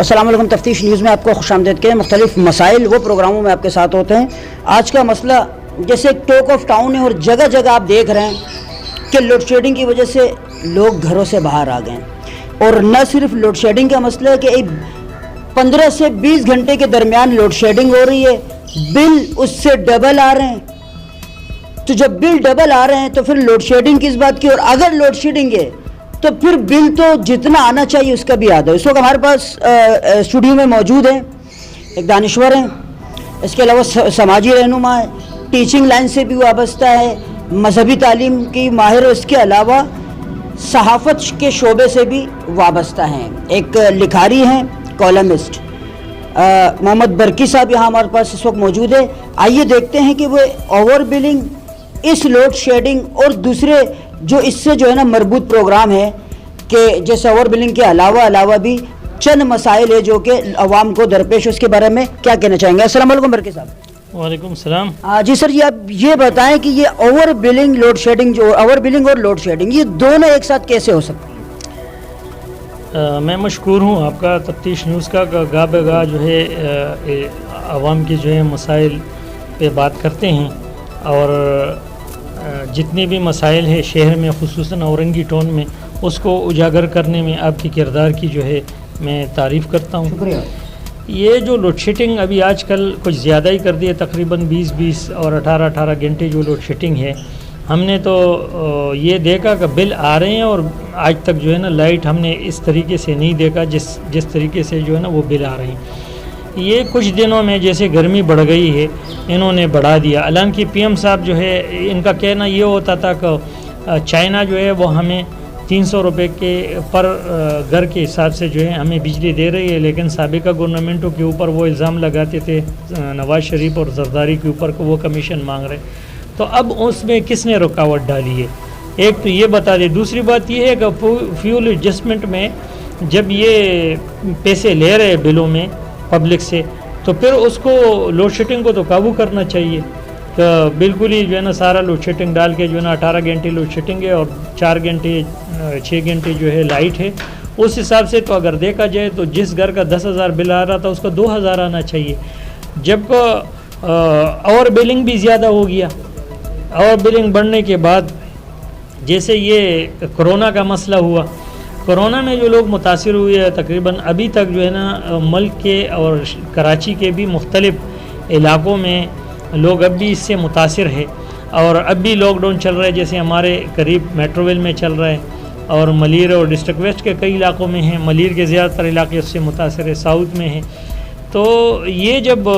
السلام علیکم. تفتیش نیوز میں آپ کو خوش آمدید کے مختلف مسائل وہ پروگراموں میں آپ کے ساتھ ہوتے ہیں. آج کا مسئلہ جیسے ٹاک آف ٹاؤن ہے اور جگہ جگہ آپ دیکھ رہے ہیں کہ لوڈ شیڈنگ کی وجہ سے لوگ گھروں سے باہر آ گئے ہیں. اور نہ صرف لوڈ شیڈنگ کا مسئلہ ہے کہ 15 سے 20 گھنٹے کے درمیان لوڈ شیڈنگ ہو رہی ہے, بل اس سے ڈبل آ رہے ہیں. تو جب بل ڈبل آ رہے ہیں تو پھر لوڈ شیڈنگ کس بات کی, اور اگر لوڈ شیڈنگ ہے تو پھر بل تو جتنا آنا چاہیے اس کا بھی آدھا. اس وقت ہمارے پاس اسٹوڈیو میں موجود ہیں, ایک دانشور ہیں, اس کے علاوہ سماجی رہنما ہے, ٹیچنگ لائن سے بھی وابستہ ہے, مذہبی تعلیم کی ماہر, اس کے علاوہ صحافت کے شعبے سے بھی وابستہ ہیں. ایک لکھاری ہیں, کالمسٹ, محمد برکی صاحب یہاں ہمارے پاس اس وقت موجود ہے. آئیے دیکھتے ہیں کہ وہ اوور بلنگ, اس لوڈ شیڈنگ اور دوسرے جو اس سے جو ہے نا مربوط پروگرام ہے کہ جیسے اوور بلنگ کے علاوہ بھی چند مسائل ہے جو کہ عوام کو درپیش, اس کے بارے میں کیا کہنا چاہیں گے. السلام علیکم برکی صاحب. وعلیکم السلام. جی سر, یہ آپ یہ بتائیں کہ یہ اوور بلنگ لوڈ شیڈنگ, جو اوور بلنگ اور لوڈ شیڈنگ, یہ دونوں ایک ساتھ کیسے ہو سکتی ہیں؟ میں مشکور ہوں آپ کا تفتیش نیوز کا, گاہ بہ گاہ جو ہے عوام کے جو ہے مسائل پہ بات کرتے ہیں, اور جتنے بھی مسائل ہیں شہر میں خصوصاً اورنگی ٹون میں اس کو اجاگر کرنے میں آپ کی کردار کی جو ہے میں تعریف کرتا ہوں. شکریہ. یہ جو لوڈ شیڈنگ ابھی آج کل کچھ زیادہ ہی کر دی ہے, تقریباً 20 اور 18 گھنٹے جو لوڈ شیڈنگ ہے, ہم نے تو یہ دیکھا کہ بل آ رہے ہیں اور آج تک جو ہے نا لائٹ ہم نے اس طریقے سے نہیں دیکھا جس طریقے سے جو ہے نا وہ بل آ رہے ہیں. یہ کچھ دنوں میں جیسے گرمی بڑھ گئی ہے انہوں نے بڑھا دیا. حالانکہ پی ایم صاحب جو ہے ان کا کہنا یہ ہوتا تھا کہ چائنا جو ہے وہ ہمیں 300 روپے کے پر گھر کے حساب سے جو ہے ہمیں بجلی دے رہی ہے, لیکن سابقہ گورنمنٹوں کے اوپر وہ الزام لگاتے تھے نواز شریف اور زرداری کے اوپر کہ وہ کمیشن مانگ رہے. تو اب اس میں کس نے رکاوٹ ڈالی ہے, ایک تو یہ بتا دے. دوسری بات یہ ہے کہ فیول ایڈجسٹمنٹ میں جب یہ پیسے لے رہے بلوں میں پبلک سے, تو پھر اس کو لوڈ شیڈنگ کو تو قابو کرنا چاہیے. کہ بالکل ہی جو ہے نا سارا لوڈ شیڈنگ ڈال کے جو ہے نا 18 گھنٹے لوڈ شیڈنگ ہے اور 4 گھنٹے 6 گھنٹے جو ہے لائٹ ہے, اس حساب سے تو اگر دیکھا جائے تو جس گھر کا 10,000 بل آ رہا تھا اس کا 2,000 آنا چاہیے. جب اور بلنگ بھی زیادہ ہو گیا, اور بلنگ بڑھنے کے بعد جیسے یہ کرونا کا مسئلہ ہوا, کرونا میں جو لوگ متاثر ہوئے ہیں تقریباً ابھی تک جو ہے نا ملک کے اور کراچی کے بھی مختلف علاقوں میں لوگ اب بھی اس سے متاثر ہے, اور اب بھی لاک ڈاؤن چل رہا ہے. جیسے ہمارے قریب میٹرویل میں چل رہا ہے, اور ملیر اور ڈسٹرکٹ ویسٹ کے کئی علاقوں میں ہیں. ملیر کے زیادہ تر علاقے اس سے متاثر ہے, ساؤتھ میں ہیں. تو یہ جب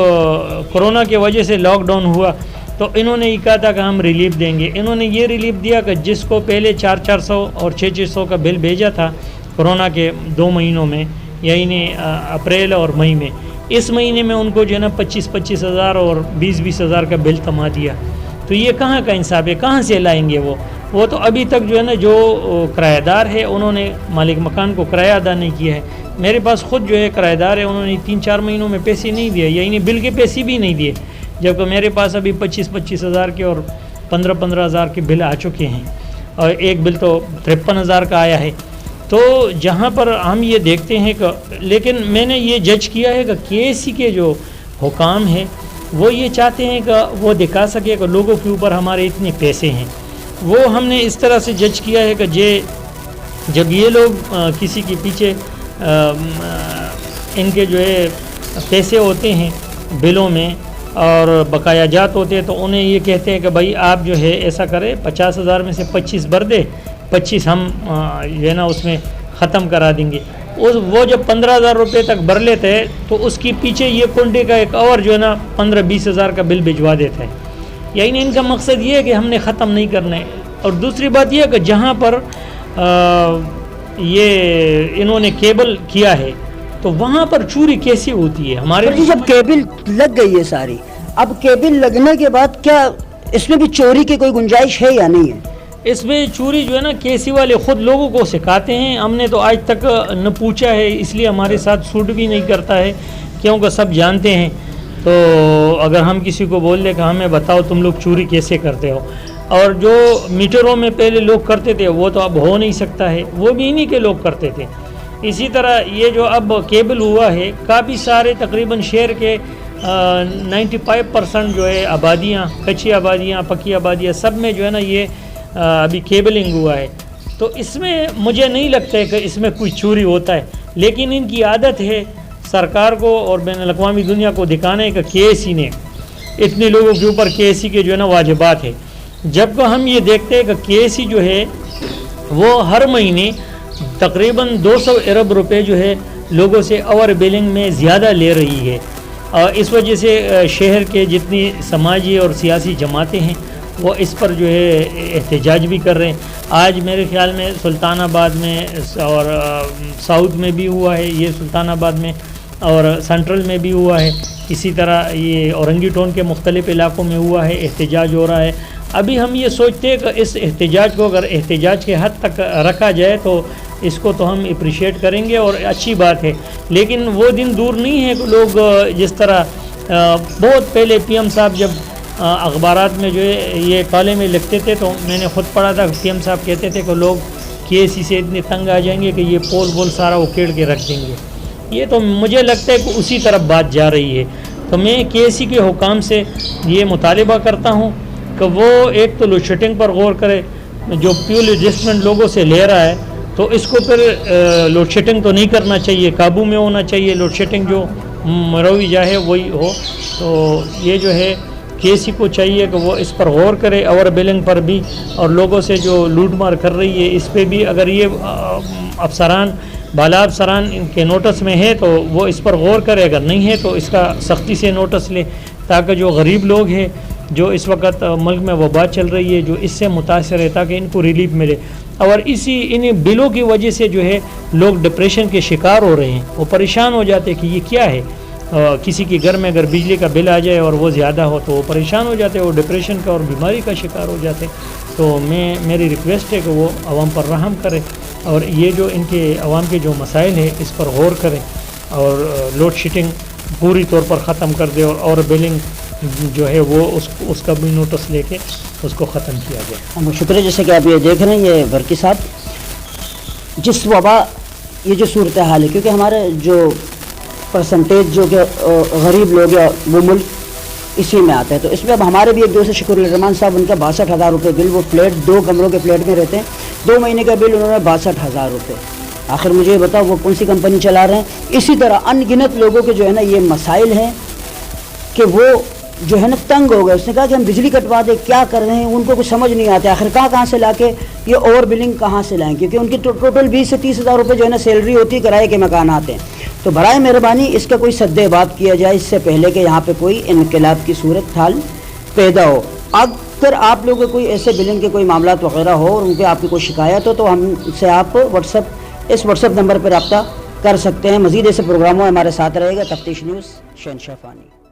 کرونا کی وجہ سے لاک ڈاؤن ہوا تو انہوں نے یہ کہا تھا کہ ہم ریلیف دیں گے. انہوں نے یہ ریلیف دیا کہ جس کو پہلے 400 اور 600 کا بل بھیجا تھا کرونا کے 2 مہینوں میں, یعنی اپریل اور مئی میں, اس مہینے میں ان کو جو ہے نا 25 ہزار اور 20 ہزار کا بل تما دیا. تو یہ کہاں کا انصاف ہے, کہاں سے لائیں گے وہ تو ابھی تک جو ہے نا جو کرایہ دار ہے انہوں نے مالک مکان کو کرایہ ادا نہیں کیا ہے. میرے پاس خود جو ہے کرایہ دار ہے, انہوں نے 3-4 مہینوں میں پیسے نہیں دیے, یعنی بل کے پیسے بھی نہیں دیے, جبکہ میرے پاس ابھی 25 ہزار کے اور 15 ہزار کے بل آ چکے ہیں, اور ایک بل تو 53 ہزار کا آیا ہے. تو جہاں پر ہم یہ دیکھتے ہیں کہ, لیکن میں نے یہ جج کیا ہے کہ KSC کے جو حکام ہیں وہ یہ چاہتے ہیں کہ وہ دکھا سکے کہ لوگوں کے اوپر ہمارے اتنے پیسے ہیں. وہ ہم نے اس طرح سے جج کیا ہے کہ جب یہ لوگ کسی کے پیچھے ان کے جو ہے پیسے ہوتے ہیں بلوں میں اور بقایا جات ہوتے ہیں, تو انہیں یہ کہتے ہیں کہ بھائی آپ جو ہے ایسا کرے 50 ہزار میں سے 25 بھر دے, 25 ہم جو ہے نا اس میں ختم کرا دیں گے. وہ جب 15,000 روپے تک بھر لیتے ہیں تو اس کی پیچھے یہ کنڈے کا ایک اور جو ہے نا 15-20 ہزار کا بل بھجوا دیتے ہیں. یعنی ان کا مقصد یہ ہے کہ ہم نے ختم نہیں کرنا ہے. اور دوسری بات یہ ہے کہ جہاں پر یہ انہوں نے کیبل کیا ہے تو وہاں پر چوری کیسے ہوتی ہے ہمارے. جب کیبل لگ گئی ہے ساری, اب کیبل لگنے کے بعد کیا اس میں بھی چوری کی کوئی گنجائش ہے یا نہیں ہے؟ اس میں چوری جو ہے نا KSC والے خود لوگوں کو سکھاتے ہیں. ہم نے تو آج تک نہ پوچھا ہے, اس لیے ہمارے ساتھ سوٹ بھی نہیں کرتا ہے, کیونکہ سب جانتے ہیں. تو اگر ہم کسی کو بول دیں کہ ہمیں بتاؤ تم لوگ چوری کیسے کرتے ہو, اور جو میٹروں میں پہلے لوگ کرتے تھے وہ تو اب ہو نہیں سکتا ہے, وہ بھی انہی کے لوگ کرتے تھے. اسی طرح یہ جو اب کیبل ہوا ہے، کافی سارے تقریباً شہر کے 95% جو ہے آبادیاں، کچی آبادیاں، پکی آبادیاں، سب میں جو ہے نا یہ ابھی کیبلنگ ہوا ہے. تو اس میں مجھے نہیں لگتا ہے کہ اس میں کوئی چوری ہوتا ہے، لیکن ان کی عادت ہے سرکار کو اور بین الاقوامی دنیا کو دکھانے کہ کے ایس ای نے اتنے لوگوں کے اوپر کے ایس ای کے جو ہے نا واجبات ہے، جبکہ ہم یہ دیکھتے ہیں کہ کے ایس ای جو ہے وہ ہر مہینے تقریباً 200 ارب روپے جو ہے لوگوں سے اوور بلنگ میں زیادہ لے رہی ہے. اس وجہ سے شہر کے جتنی سماجی اور سیاسی جماعتیں ہیں وہ اس پر جو ہے احتجاج بھی کر رہے ہیں. آج میرے خیال میں سلطان آباد میں اور ساؤتھ میں بھی ہوا ہے، یہ سلطان آباد میں، اور سینٹرل میں بھی ہوا ہے. اسی طرح یہ اورنگی ٹون کے مختلف علاقوں میں ہوا ہے، احتجاج ہو رہا ہے. ابھی ہم یہ سوچتے ہیں کہ اس احتجاج کو اگر احتجاج کے حد تک رکھا جائے تو اس کو تو ہم اپریشیٹ کریں گے اور اچھی بات ہے، لیکن وہ دن دور نہیں ہے کہ لوگ جس طرح بہت پہلے پی ایم صاحب جب اخبارات میں جو ہے یہ کالے میں لکھتے تھے تو میں نے خود پڑھا تھا، پی ایم صاحب کہتے تھے کہ لوگ کے ایس ای سے اتنے تنگ آ جائیں گے کہ یہ پول سارا اکیڑ کے رکھ دیں گے. یہ تو مجھے لگتا ہے کہ اسی طرف بات جا رہی ہے. تو میں کے ایس ای کے حکام سے یہ مطالبہ کرتا ہوں کہ وہ ایک تو لوڈ شیڈنگ پر غور کرے، جو فیول ایڈجسٹمنٹ لوگوں سے لے رہا ہے تو اس کو پھر لوڈ شیڈنگ تو نہیں کرنا چاہیے، قابو میں ہونا چاہیے. لوڈ شیڈنگ جو مروی جائے وہی ہو. تو یہ جو ہے کے ایس ای کو چاہیے کہ وہ اس پر غور کرے، اوور بلنگ پر بھی، اور لوگوں سے جو لوٹ مار کر رہی ہے اس پہ بھی اگر یہ افسران بالا افسران ان کے نوٹس میں ہے تو وہ اس پر غور کرے، اگر نہیں ہے تو اس کا سختی سے نوٹس لے، تاکہ جو غریب لوگ ہیں جو اس وقت ملک میں وبا چل رہی ہے جو اس سے متاثر ہے تاکہ ان کو ریلیف ملے. اور ان بلوں کی وجہ سے جو ہے لوگ ڈپریشن کے شکار ہو رہے ہیں، وہ پریشان ہو جاتے ہیں کہ یہ کیا ہے. کسی کے گھر میں اگر بجلی کا بل آ جائے اور وہ زیادہ ہو تو وہ پریشان ہو جاتے ہیں، وہ ڈپریشن کا اور بیماری کا شکار ہو جاتے ہیں. تو میری ریکویسٹ ہے کہ وہ عوام پر رحم کرے اور یہ جو ان کے عوام کے جو مسائل ہیں اس پر غور کریں اور لوڈ شیڈنگ پوری طور پر ختم کر دے اور بلنگ جو ہے وہ اس کا بھی نوٹس لے کے اس کو ختم کیا جائے. شکریہ. جیسے کہ آپ یہ دیکھ رہے ہیں یہ ورکی صاحب، جس وبا یہ جو صورتحال ہے، کیونکہ ہمارے جو پرسنٹیج جو کہ غریب لوگ ہیں وہ ملک اسی میں آتا ہے، تو اس میں اب ہمارے بھی ایک دوست شکر الرحمان صاحب، ان کا 62,000 روپے بل، وہ فلیٹ 2 کمروں کے فلیٹ میں رہتے ہیں، 2 مہینے کا بل انہوں نے 62,000 روپے. آخر مجھے یہ بتاؤ وہ کون سی کمپنی چلا رہے ہیں؟ اسی طرح ان گنت لوگوں کے جو ہے نا یہ مسائل ہیں کہ وہ جو ہے نا تنگ ہو گئے. اس نے کہا کہ ہم بجلی کٹوا دیں، کیا کر رہے ہیں ان کو کچھ سمجھ نہیں آتا. آخر کہاں سے لا کے یہ اوور بلنگ کہاں سے لائیں، کیونکہ ان کی ٹوٹل 20 سے 30,000 روپے جو ہے نا سیلری ہوتی ہے کرائے کے مکانات ہیں. تو برائے مہربانی اس کا کوئی سد بات کیا جائے اس سے پہلے کہ یہاں پہ کوئی انقلاب کی صورت حال پیدا ہو. اگر آپ لوگوں کو کوئی ایسے بلنگ کے کوئی معاملات وغیرہ ہو اور ان پہ آپ کی کوئی شکایت ہو تو ہم سے آپ اس واٹس ایپ نمبر پہ رابطہ کر سکتے ہیں. مزید ایسے پروگراموں ہمارے ساتھ رہے گا. تفتیش نیوز، شہنشاہ فانی.